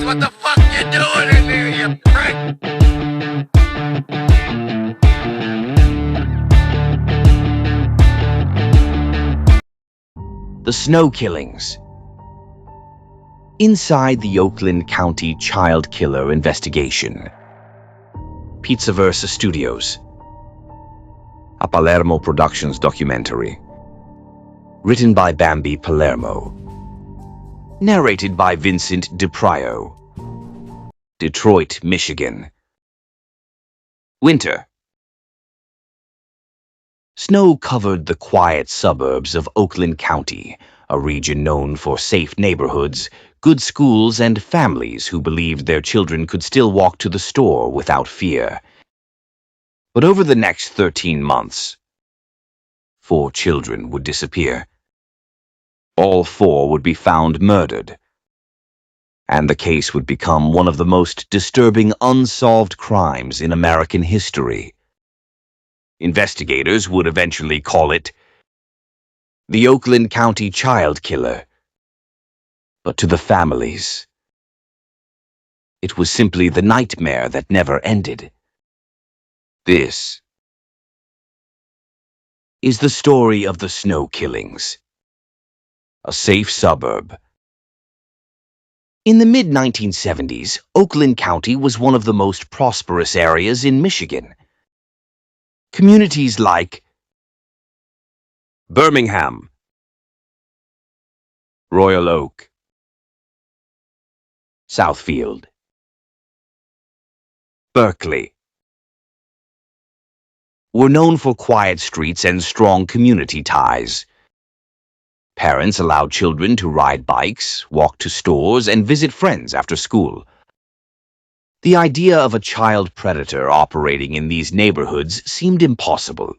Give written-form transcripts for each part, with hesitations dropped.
What the fuck you doing in there, you prick? The Snow Killings. Inside the Oakland County Child Killer investigation. Pizzaverse Studios. A Palermo Productions documentary. Written by Bambi Palermo. Narrated by Vincent DiPrio. Detroit, Michigan. Winter. Snow covered the quiet suburbs of Oakland County, a region known for safe neighborhoods, good schools, and families who believed their children could still walk to the store without fear. But over the next 13 months, 4 children would disappear. All 4 would be found murdered, and the case would become one of the most disturbing unsolved crimes in American history. Investigators would eventually call it the Oakland County Child Killer. But to the families, it was simply the nightmare that never ended. This is the story of the Snow Killings, a safe suburb. In the mid-1970s, Oakland County was one of the most prosperous areas in Michigan. Communities like Birmingham, Royal Oak, Southfield, Berkeley were known for quiet streets and strong community ties. Parents allowed children to ride bikes, walk to stores, and visit friends after school. The idea of a child predator operating in these neighborhoods seemed impossible.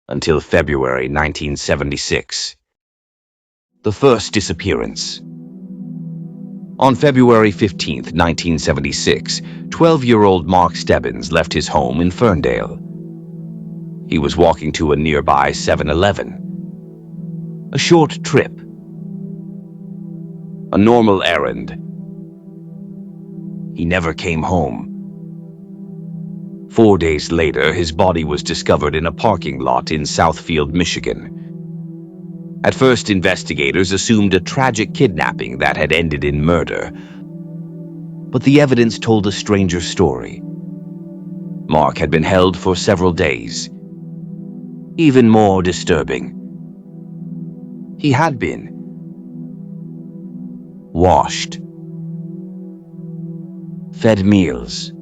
Until February 1976. The first disappearance. On February 15, 1976, 12-year-old Mark Stebbins left his home in Ferndale. He was walking to a nearby 7-Eleven. A short trip. A normal errand. He never came home. 4 days later, his body was discovered in a parking lot in Southfield, Michigan. At first, investigators assumed a tragic kidnapping that had ended in murder. But the evidence told a stranger story. Mark had been held for several days. Even more disturbing, he had been washed, fed meals,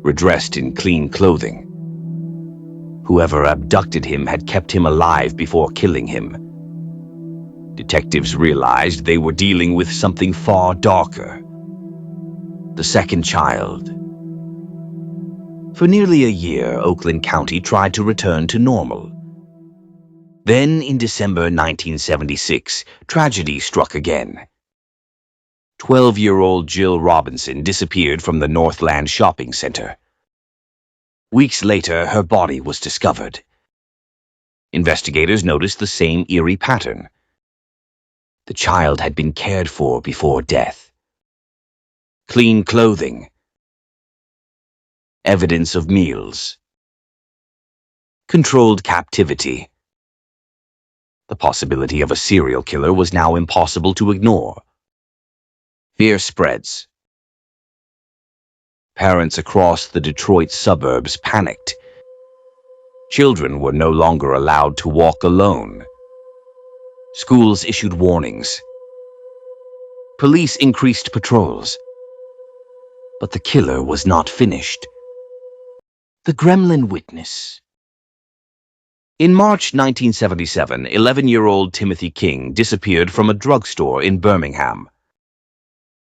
redressed in clean clothing. Whoever abducted him had kept him alive before killing him. Detectives realized they were dealing with something far darker. The second child. For nearly a year, Oakland County tried to return to normal. Then, in December 1976, tragedy struck again. 12-year-old Jill Robinson disappeared from the Northland Shopping Center. Weeks later, her body was discovered. Investigators noticed the same eerie pattern. The child had been cared for before death. Clean clothing. Evidence of meals. Controlled captivity. The possibility of a serial killer was now impossible to ignore. Fear spreads. Parents across the Detroit suburbs panicked. Children were no longer allowed to walk alone. Schools issued warnings. Police increased patrols. But the killer was not finished. The Gremlin Witness. In March 1977, 11-year-old Timothy King disappeared from a drugstore in Birmingham.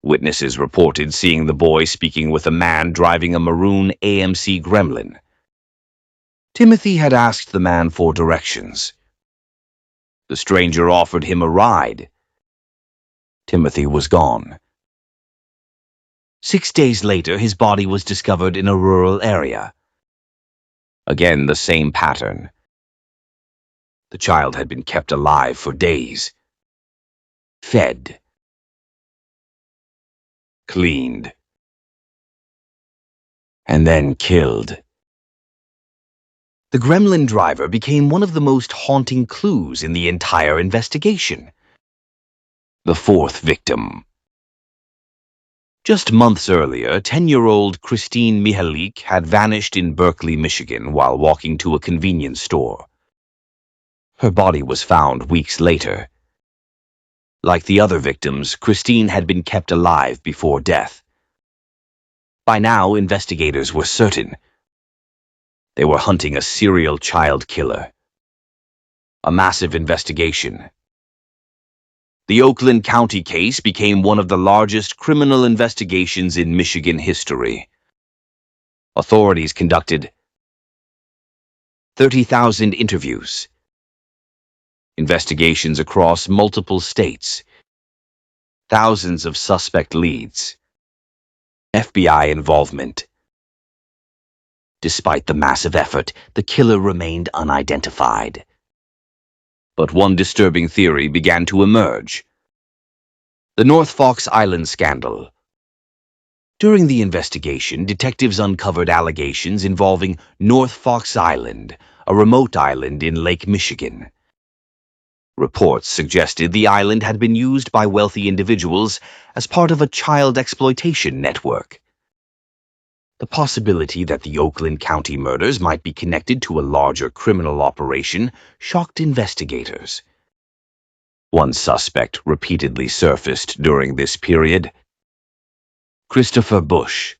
Witnesses reported seeing the boy speaking with a man driving a maroon AMC Gremlin. Timothy had asked the man for directions. The stranger offered him a ride. Timothy was gone. 6 days later, his body was discovered in a rural area. Again, the same pattern. The child had been kept alive for days. Fed. cleaned, and then killed. The gremlin driver became one of the most haunting clues in the entire investigation. The fourth victim. Just months earlier, 10-year-old Christine Mihalik had vanished in Berkeley, Michigan, while walking to a convenience store. Her body was found weeks later. Like the other victims, Christine had been kept alive before death. By now, investigators were certain. They were hunting a serial child killer. A massive investigation. The Oakland County case became one of the largest criminal investigations in Michigan history. Authorities conducted 30,000 interviews, investigations across multiple states, thousands of suspect leads, FBI involvement. Despite the massive effort, the killer remained unidentified. But one disturbing theory began to emerge. The North Fox Island scandal. During the investigation, detectives uncovered allegations involving North Fox Island, a remote island in Lake Michigan. Reports suggested the island had been used by wealthy individuals as part of a child exploitation network. The possibility that the Oakland County murders might be connected to a larger criminal operation shocked investigators. One suspect repeatedly surfaced during this period. Christopher Bush.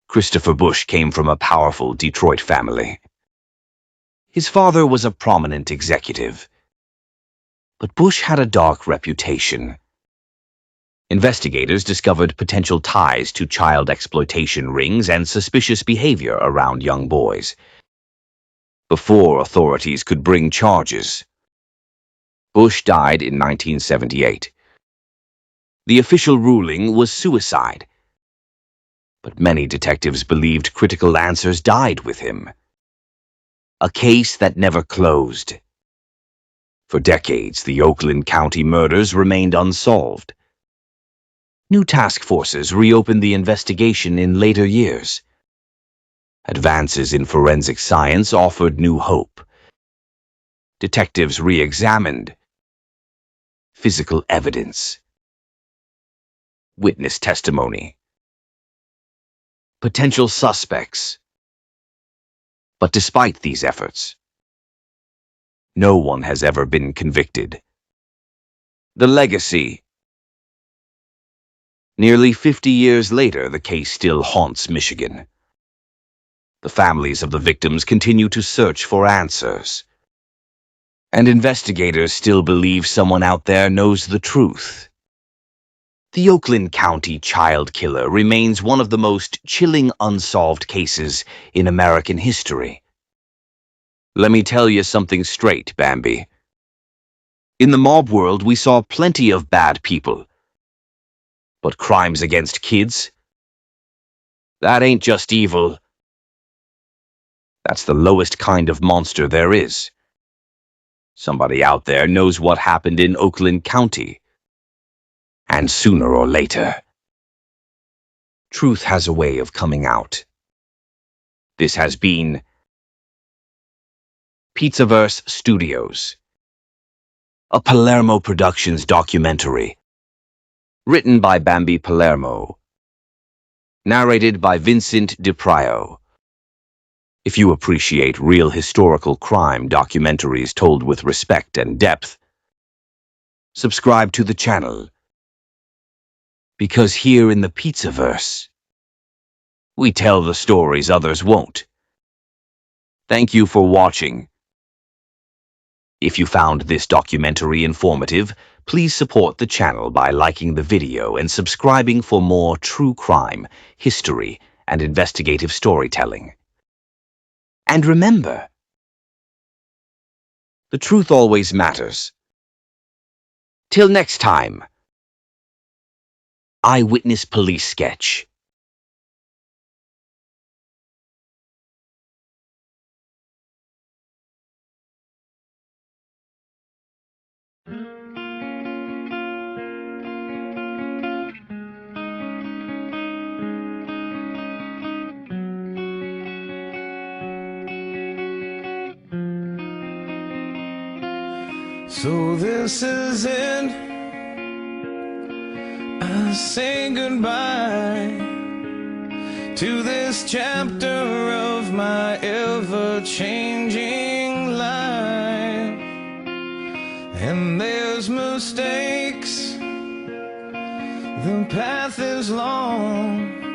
Christopher Bush came from a powerful Detroit family. His father was a prominent executive. But Bush had a dark reputation. Investigators discovered potential ties to child exploitation rings and suspicious behavior around young boys. Before authorities could bring charges, Bush died in 1978. The official ruling was suicide, but many detectives believed critical answers died with him. A case that never closed. For decades, the Oakland County murders remained unsolved. New task forces reopened the investigation in later years. Advances in forensic science offered new hope. Detectives re-examined physical evidence, witness testimony, potential suspects. But despite these efforts, no one has ever been convicted. The legacy. Nearly 50 years later, the case still haunts Michigan. The families of the victims continue to search for answers. And investigators still believe someone out there knows the truth. The Oakland County Child Killer remains one of the most chilling unsolved cases in American history. Let me tell you something straight, Bambi. In the mob world, we saw plenty of bad people. But crimes against kids? That ain't just evil. That's the lowest kind of monster there is. Somebody out there knows what happened in Oakland County. And sooner or later, truth has a way of coming out. This has been Pizzaverse Studios, a Palermo Productions documentary, written by Bambi Palermo, narrated by Vincent DiPrio. If you appreciate real historical crime documentaries told with respect and depth, subscribe to the channel. Because here in the Pizzaverse, we tell the stories others won't. Thank you for watching. If you found this documentary informative, please support the channel by liking the video and subscribing for more true crime, history, and investigative storytelling. And remember, the truth always matters. Till next time. Eyewitness Police Sketch. So this is it, I say goodbye to this chapter of my ever-changing life. And there's mistakes, the path is long,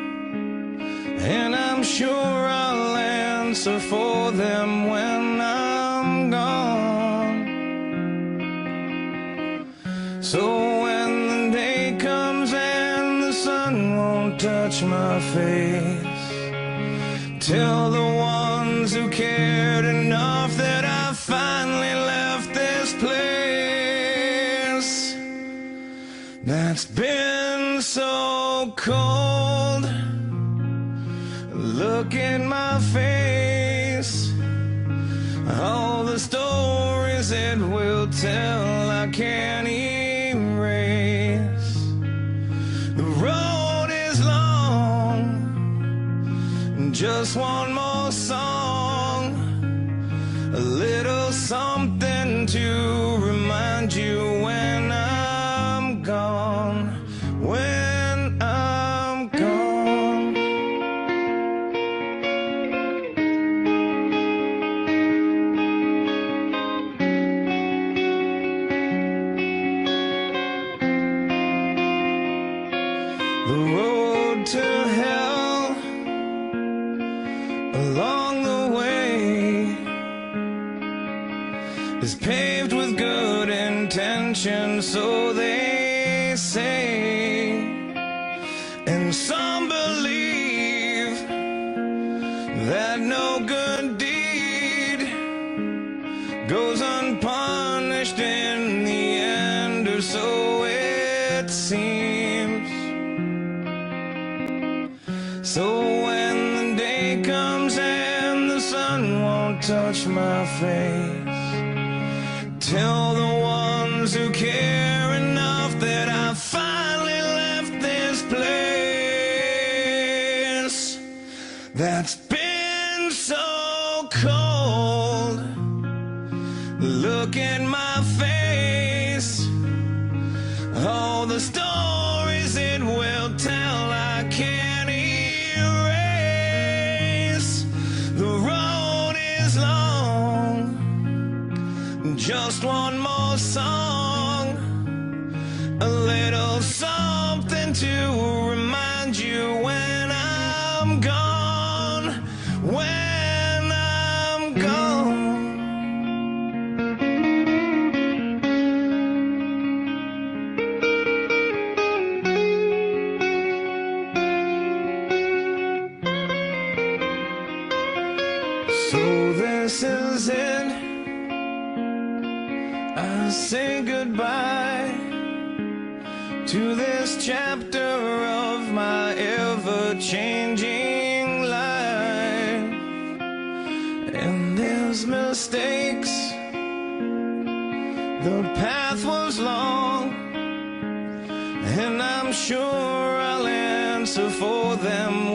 and I'm sure I'll answer for them when I'm gone. So when the day comes and the sun won't touch my face, tell the ones who cared enough that I finally left this place that's been so cold. Look in my face, all the stories it will tell I can't erase. The road is long, just one more song, a little something to remind you when I'm gone, when I'm gone. The road to hell along the way is paved with good intentions, so they say. And some believe that no good deed goes unpunished in the end, or so it seems. So when the day comes and the sun won't touch my face, tell the ones who care enough that I finally left this place that's been so cold. Look in my face, all the stories it will tell I can't erase. The road is long, just one more song, a little something to remind you when I'm gone, when I'm gone. So this is it, I say goodbye to this chapter of my ever-changing life. And there's mistakes, the path was long, and I'm sure I'll answer for them